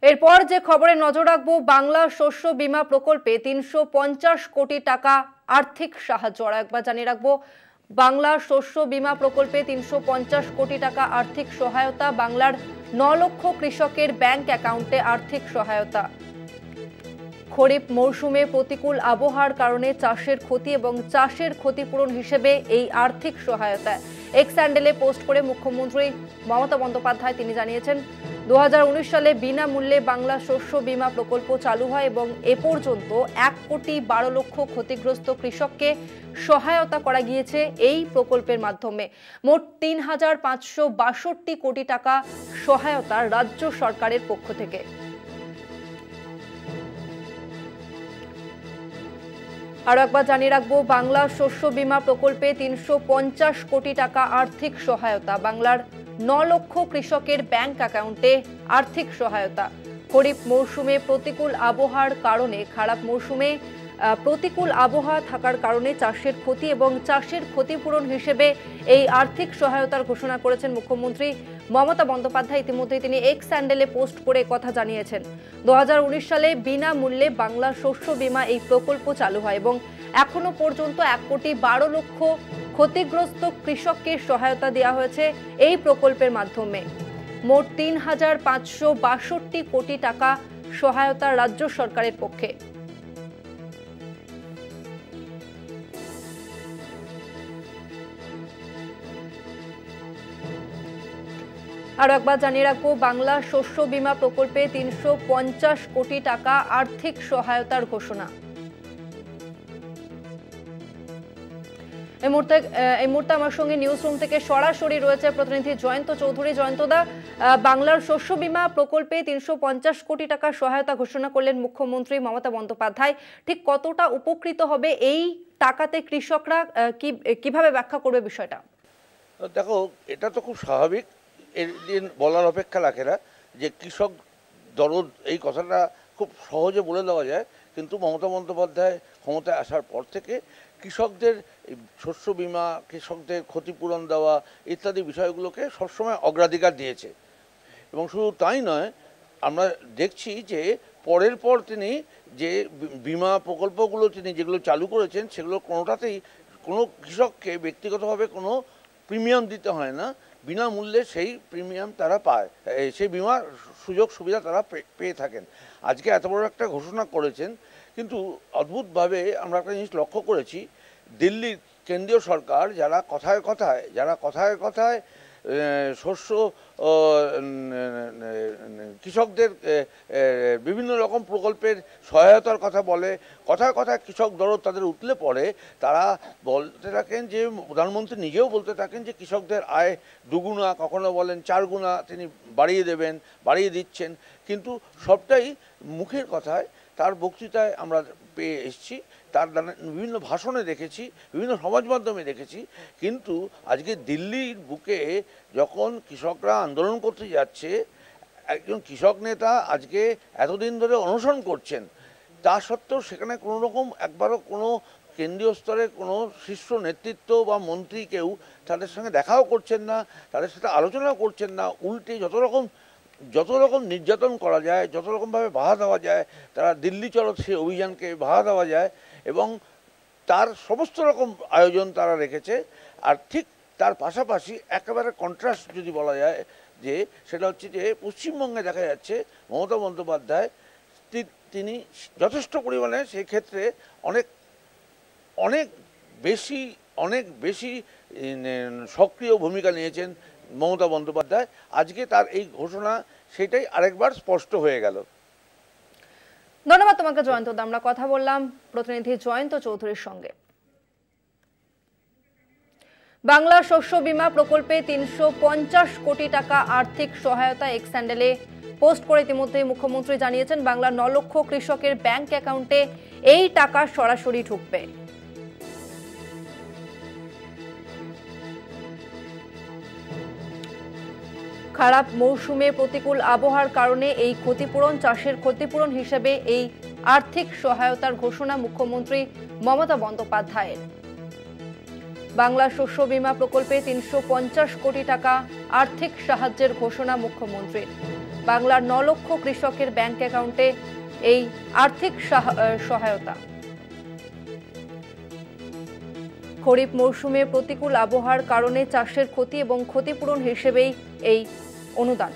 এরপর যে খবরে নজর রাখবো, বাংলা শস্য বীমা প্রকল্পে ৩৫০ কোটি টাকা আর্থিক সাহায্য। আর একবার জানিয়ে রাখবো, বাংলা শস্য বীমা প্রকল্পে ৩৫০ কোটি টাকা আর্থিক সহায়তা। বাংলার ৯ লক্ষ কৃষকের ব্যাংক অ্যাকাউন্টে আর্থিক সহায়তা। খরিফ মৌসুমে প্রতিকূল আবহাওয়ার কারণে চাষের ক্ষতি এবং চাষের ক্ষতিপূরণ হিসেবে এই আর্থিক সহায়তা। এক্স হ্যান্ডেলে পোস্ট করে মুখ্যমন্ত্রী মমতা বন্দ্যোপাধ্যায় তিনি জানিয়েছেন, ২০১৯ সালে বিনামূল্যে বাংলা শস্য বীমা প্রকল্প চালু হয় এবং এ পর্যন্ত ১,১২,০০,০০০ ক্ষতিগ্রস্ত কৃষককে সহায়তা করা গিয়েছে এই প্রকল্পের মাধ্যমে। মোট ৩,৫৬২ কোটি টাকা সহায়তা রাজ্য সরকারের পক্ষ থেকে। আরো একবার জানিয়ে রাখবো, বাংলা শস্য বীমা প্রকল্পে ৩৫০ কোটি টাকা আর্থিক সহায়তা। বাংলার ৯ লক্ষ কৃষকের ব্যাংক অ্যাকাউন্টে আর্থিক সহায়তা। খরিফ মৌসুমে প্রতিকূল আবহাওয়ার কারণে প্রতিকূল আবহাওয়া থাকার কারণে চাষের ক্ষতি এবং চাষের ক্ষতিপূরণ হিসেবে এই আর্থিক সহায়তার ঘোষণা করেছেন মুখ্যমন্ত্রী মমতা বন্দ্যোপাধ্যায়। ইতিমধ্যে তিনি এক্স হ্যান্ডেলে পোস্ট করে কথা জানিয়েছেন, ২০১৯ সালে বিনামূল্যে বাংলা শস্য বীমা এই প্রকল্প চালু হয় এবং এখনো পর্যন্ত ১,১২,০০,০০০ ক্ষতিগ্রস্ত কৃষককে সহায়তা দেওয়া হয়েছে এই প্রকল্পের মাধ্যমে। মোট ৩,৫৬২ কোটি টাকা সহায়তা রাজ্য সরকারের পক্ষে। আরো একবার জানিয়ে রাখবো, বাংলা শস্য বীমা প্রকল্পে ৩৫০ কোটি টাকা আর্থিক সহায়তার ঘোষণা। এই মুহূর্তে আমার সঙ্গে নিউজ রুম থেকে সরাসরি রয়েছে প্রতিনিধি জয়ন্ত চৌধুরী। জয়ন্তদা, বাংলার শস্য বীমা প্রকল্পে ৩৫০ কোটি টাকা সহায়তা ঘোষণা করলেন মুখ্যমন্ত্রী মমতা বন্দ্যোপাধ্যায়। ঠিক কতটা উপকৃত হবে এই টাকাতে কৃষকরা, কিভাবে ব্যাখ্যা করবে বিষয়টা? দেখো, এটা তো খুব স্বাভাবিক, এর দিন বলার অপেক্ষা রাখে না যে কৃষক দরদ, এই কথাটা খুব সহজে বলে দেওয়া যায়। কিন্তু মমতা বন্দ্যোপাধ্যায় ক্ষমতায় আসার পর থেকে কৃষকদের শস্য বীমা, কৃষকদের ক্ষতিপূরণ দেওয়া ইত্যাদি বিষয়গুলোকে সবসময় অগ্রাধিকার দিয়েছে। এবং শুধু তাই নয়, আমরা দেখছি যে পরের পর তিনি যে বীমা প্রকল্পগুলো তিনি যেগুলো চালু করেছেন, সেগুলো কোনোটাতেই কোনো কৃষককে ব্যক্তিগতভাবে কোনো প্রিমিয়াম দিতে হয় না, বিনামূল্যে সেই প্রিমিয়াম তারা পায়, সেই বিমার সুযোগ সুবিধা তারা পেয়ে থাকেন। আজকে এত বড় একটা ঘোষণা করেছেন, কিন্তু অদ্ভুতভাবে আমরা একটা জিনিস লক্ষ্য করেছি, দিল্লির কেন্দ্রীয় সরকার যারা কথায় কথায় শস্য কৃষকদের বিভিন্ন রকম প্রকল্পের সহায়তার কথা বলে, কথায় কথায় কৃষক দরদ তাদের উতলে পড়ে, তারা বলতে থাকেন যে প্রধানমন্ত্রী নিজেও বলতে থাকেন যে কৃষকদের আয় দুগুণা, কখনো বলেন 4 গুণা তিনি বাড়িয়ে দিচ্ছেন। কিন্তু সবটাই মুখের কথায়। তার বক্তৃতায় আমরা পেয়ে এসেছি, তার বিভিন্ন ভাষণে দেখেছি, বিভিন্ন সমাজ মাধ্যমে দেখেছি। কিন্তু আজকে দিল্লির বুকে যখন কৃষকরা আন্দোলন করতে যাচ্ছে, একজন কৃষক নেতা আজকে এতদিন ধরে অনশন করছেন, তা সত্ত্বেও সেখানে কোনো রকম একবারও কোনো কেন্দ্রীয় স্তরের কোনো শীর্ষ নেতৃত্ব বা মন্ত্রী কেউ তাদের সঙ্গে দেখাও করছেন না, তাদের সাথে আলোচনাও করছেন না। উল্টে যত রকম নির্যাতন করা যায়, যত রকমভাবে বাধা দেওয়া যায়, তারা দিল্লি চলো সেই অভিযানকে বাধা দেওয়া যায় এবং তার সমস্ত রকম আয়োজন তারা রেখেছে। আর ঠিক তার পাশাপাশি একেবারে কন্ট্রাস্ট যদি বলা যায়, যে সেটা হচ্ছে যে পশ্চিমবঙ্গে দেখা যাচ্ছে মমতা বন্দ্যোপাধ্যায় তিনি যথেষ্ট পরিমাণে সেই ক্ষেত্রে অনেক বেশি সক্রিয় ভূমিকা নিয়েছেন মমতা বন্দ্যোপাধ্যায়। আজকে তার এই ঘোষণা সেটাই আরেকবার স্পষ্ট হয়ে গেল। ধন্যবাদ তোমাকে জয়ন্ত। আমরা কথা বললাম প্রতিনিধি জয়ন্ত চৌধুরীর সঙ্গে। বাংলা শস্য বীমা প্রকল্পে ৩৫০ কোটি টাকা আর্থিক সহায়তা এক্স হ্যান্ডেলে পোস্ট করে ইতিমধ্যে মুখ্যমন্ত্রী জানিয়েছেন, বাংলার ৯ লক্ষ কৃষকের ব্যাংক অ্যাকাউন্টে এই টাকা সরাসরি ঢুকবে। খারাপ মৌসুমে প্রতিকূল আবহাওয়ার কারণে এই ক্ষতিপূরণ, চাষের ক্ষতিপূরণ হিসেবে এই আর্থিক সহায়তার ঘোষণা মুখ্যমন্ত্রী মমতা বন্দ্যোপাধ্যায়ের। বাংলা শস্য বীমা প্রকল্পে ৩৫০ কোটি টাকা আর্থিক সাহায্যের ঘোষণা মুখ্যমন্ত্রীর। বাংলার 9 লক্ষ কৃষকের ব্যাংক অ্যাকাউন্টে এই আর্থিক সহায়তা। খরিফ মৌসুমে প্রতিকূল আবহাওয়ার কারণে চাষের ক্ষতি এবং ক্ষতিপূরণ হিসেবেই এই অনুদান।